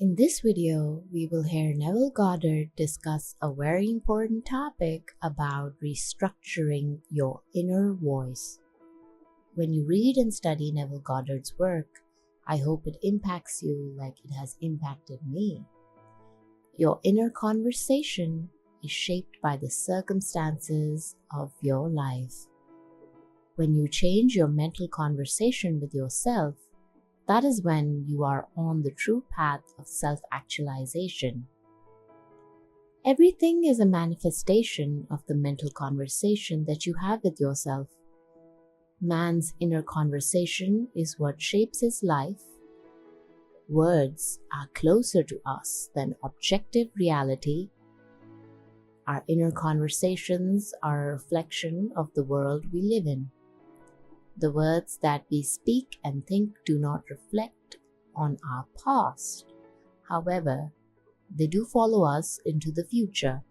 In this video, we will hear Neville Goddard discuss a very important topic about restructuring your inner voice. When you read and study Neville Goddard's work, I hope it impacts you like it has impacted me. Your inner conversation is shaped by the circumstances of your life. When you change your mental conversation with yourself, that is when you are on the true path of self-actualization. Everything is a manifestation of the mental conversation that you have with yourself. Man's inner conversation is what shapes his life. Words are closer to us than objective reality. Our inner conversations are a reflection of the world we live in. The words that we speak and think do not reflect on our past. However, they do follow us into the future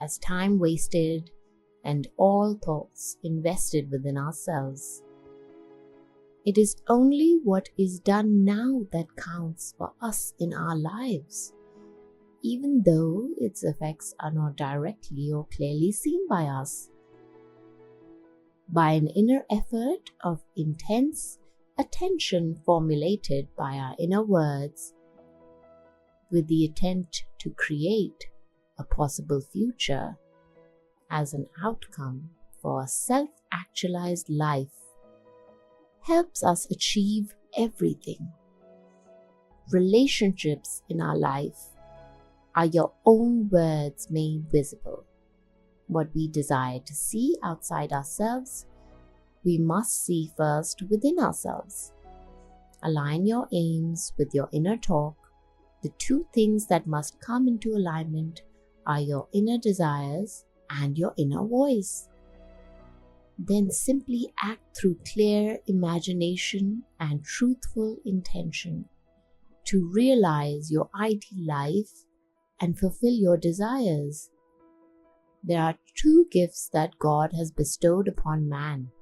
as time wasted and all thoughts invested within ourselves. It is only what is done now that counts for us in our lives, even though its effects are not directly or clearly seen by us. By an inner effort of intense attention formulated by our inner words, with the intent to create a possible future as an outcome for a self-actualized life, helps us achieve everything. Relationships in our life are your own words made visible. What we desire to see outside ourselves, we must see first within ourselves. Align your aims with your inner talk. The two things that must come into alignment are your inner desires and your inner voice. Then simply act through clear imagination and truthful intention to realize your ideal life and fulfill your desires. There are two gifts that God has bestowed upon man.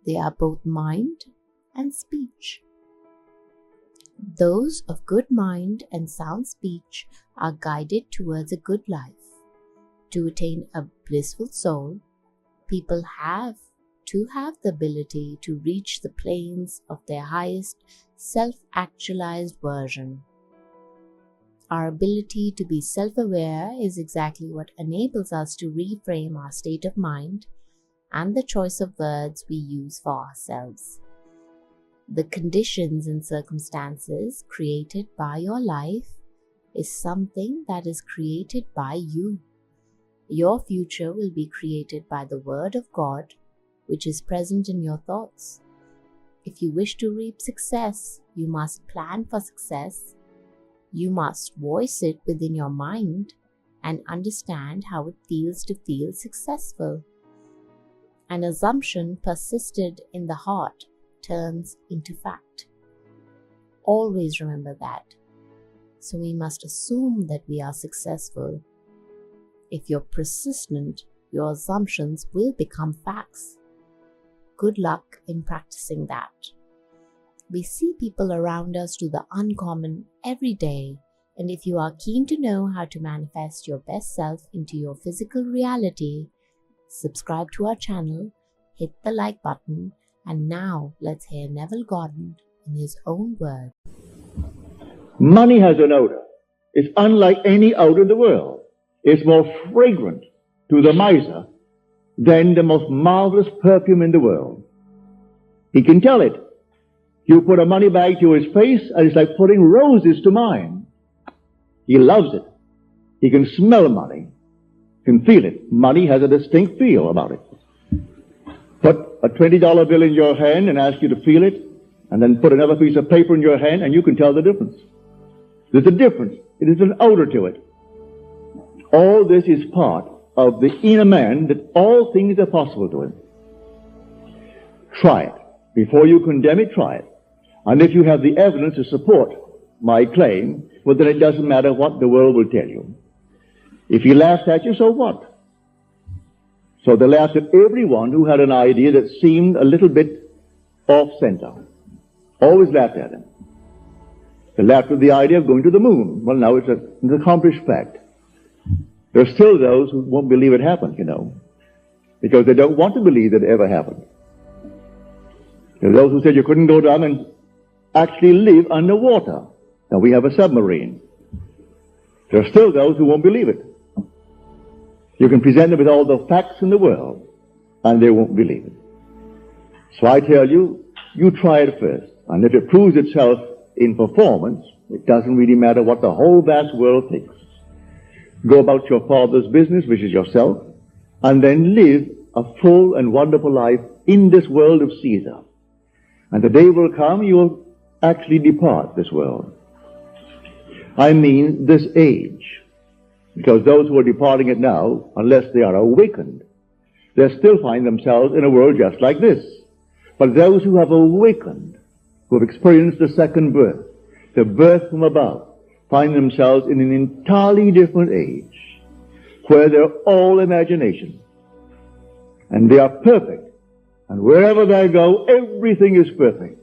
They are both mind and speech. Those of good mind and sound speech are guided towards a good life. To attain a blissful soul, people have to have the ability to reach the planes of their highest self-actualized version. Our ability to be self-aware is exactly what enables us to reframe our state of mind and the choice of words we use for ourselves. The conditions and circumstances created by your life is something that is created by you. Your future will be created by the Word of God, which is present in your thoughts. If you wish to reap success, you must plan for success. You must voice it within your mind and understand how it feels to feel successful. An assumption persisted in the heart turns into fact. Always remember that. So we must assume that we are successful. If you're persistent, your assumptions will become facts. Good luck in practicing that. We see people around us do the uncommon every day, and if you are keen to know how to manifest your best self into your physical reality, subscribe to our channel, hit the like button, and now let's hear Neville Goddard in his own words. Money has an odor. It's unlike any odor in the world. It's more fragrant to the miser than the most marvelous perfume in the world. He can tell it. You put a money bag to his face, and it's like putting roses to mine. He loves it. He can smell money, can feel it. Money has a distinct feel about it. Put a $20 bill in your hand and ask you to feel it, and then put another piece of paper in your hand, and you can tell the difference. There's a difference. It is an odor to it. All this is part of the inner man, that all things are possible to him. Try it. Before you condemn it, try it. And if you have the evidence to support my claim, well, then it doesn't matter what the world will tell you. If he laughs at you, so what? So they laughed at everyone who had an idea that seemed a little bit off-center. Always laughed at him. They laughed at the idea of going to the moon. Well, now it's an accomplished fact. There are still those who won't believe it happened, because they don't want to believe that it ever happened. There are those who said you couldn't go down and actually live underwater. Now we have a submarine. There are still those who won't believe it. You can present them with all the facts in the world, and they won't believe it. So I tell you, you try it first. And if it proves itself in performance, it doesn't really matter what the whole vast world thinks. Go about your Father's business, which is yourself, and then live a full and wonderful life in this world of Caesar. And the day will come, you will actually depart this world. I mean this age. Because those who are departing it now, unless they are awakened, they still find themselves in a world just like this. But those who have awakened, who have experienced the second birth, the birth from above, find themselves in an entirely different age, where they're all imagination. And they are perfect. And wherever they go, everything is perfect.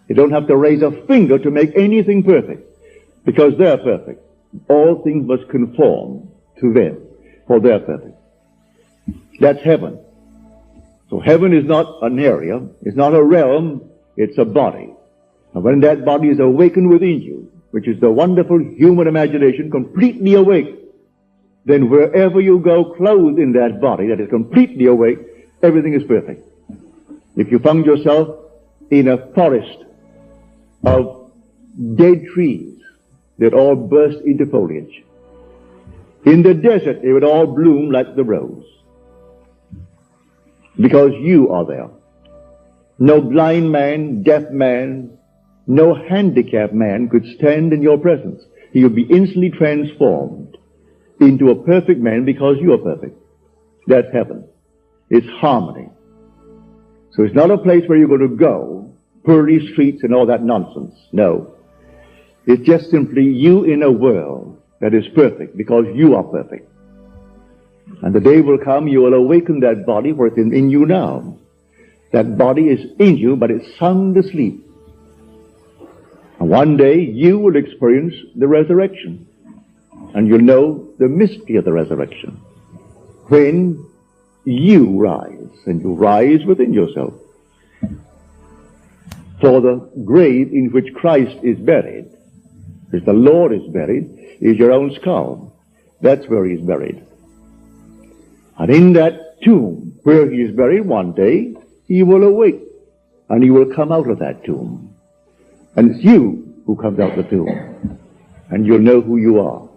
You don't have to raise a finger to make anything perfect, because they're perfect. All things must conform to them, for they're perfect. That's heaven. So heaven is not an area, it's not a realm, it's a body. And when that body is awakened within you, which is the wonderful human imagination completely awake, then wherever you go clothed in that body that is completely awake, everything is perfect. If you found yourself in a forest of dead trees that all burst into foliage, in the desert they would all bloom like the rose, because you are there. No blind man, deaf man, no handicapped man could stand in your presence. He would be instantly transformed into a perfect man because you are perfect. That's heaven. It's harmony. So it's not a place where you're going to go, pearly streets and all that nonsense. No. It's just simply you in a world that is perfect because you are perfect. And the day will come, you will awaken that body, for it's in you now. That body is in you, but it's sound asleep. And one day you will experience the resurrection. And you'll know the mystery of the resurrection. When you rise, and you rise within yourself. For the grave in which Christ is buried, as the Lord is buried, is your own skull. That's where he is buried. And in that tomb where he is buried, one day he will awake, and he will come out of that tomb. And it's you who comes out of the tomb, and you'll know who you are.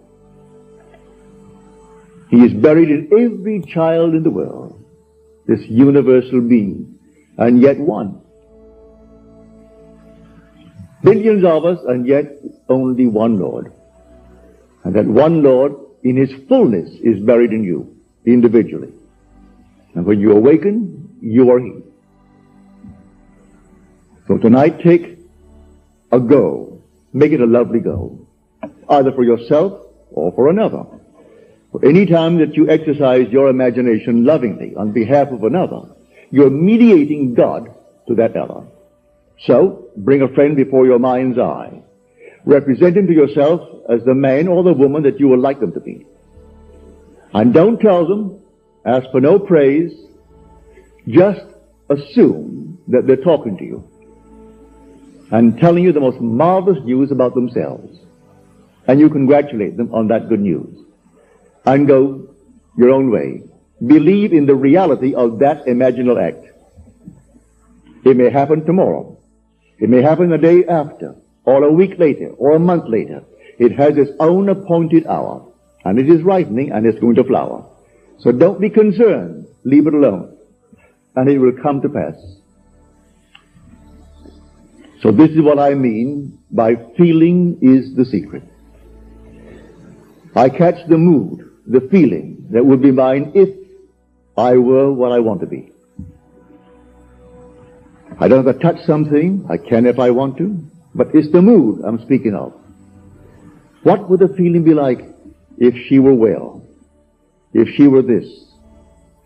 He is buried in every child in the world, this universal being, and yet one. Billions of us, and yet only one Lord. And that one Lord, in his fullness, is buried in you, individually. And when you awaken, you are he. So tonight, take a go. Make it a lovely go. Either for yourself or for another. For any time that you exercise your imagination lovingly on behalf of another, you're mediating God to that other. So, bring a friend before your mind's eye. Represent him to yourself as the man or the woman that you would like them to be. And don't tell them, ask for no praise, just assume that they're talking to you and telling you the most marvelous news about themselves. And you congratulate them on that good news. And go your own way. Believe in the reality of that imaginal act. It may happen tomorrow. It may happen a day after, or a week later, or a month later. It has its own appointed hour, and it is ripening, and it's going to flower. So don't be concerned. Leave it alone, and it will come to pass. So this is what I mean by feeling is the secret. I catch the mood, the feeling that would be mine if I were what I want to be. I don't have to touch something. I can if I want to. But it's the mood I'm speaking of. What would the feeling be like if she were well? If she were this?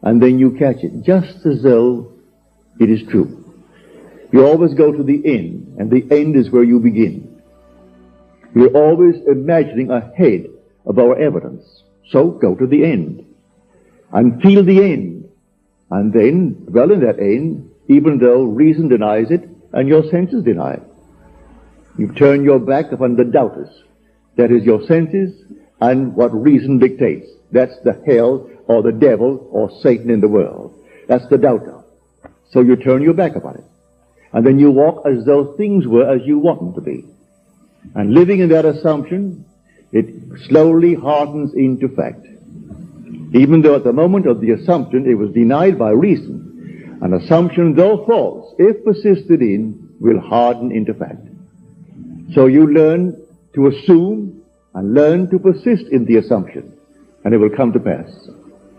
And then you catch it, just as though it is true. You always go to the end, and the end is where you begin. We're always imagining ahead of our evidence. So go to the end and feel the end, and then dwell in that end, even though reason denies it and your senses deny it. You turn your back upon the doubters. That is your senses and what reason dictates. That's the hell or the devil or Satan in the world. That's the doubter. So you turn your back upon it. And then you walk as though things were as you want them to be. And living in that assumption, it slowly hardens into fact. Even though at the moment of the assumption it was denied by reason, an assumption, though false, if persisted in, will harden into fact. So you learn to assume and learn to persist in the assumption, and it will come to pass.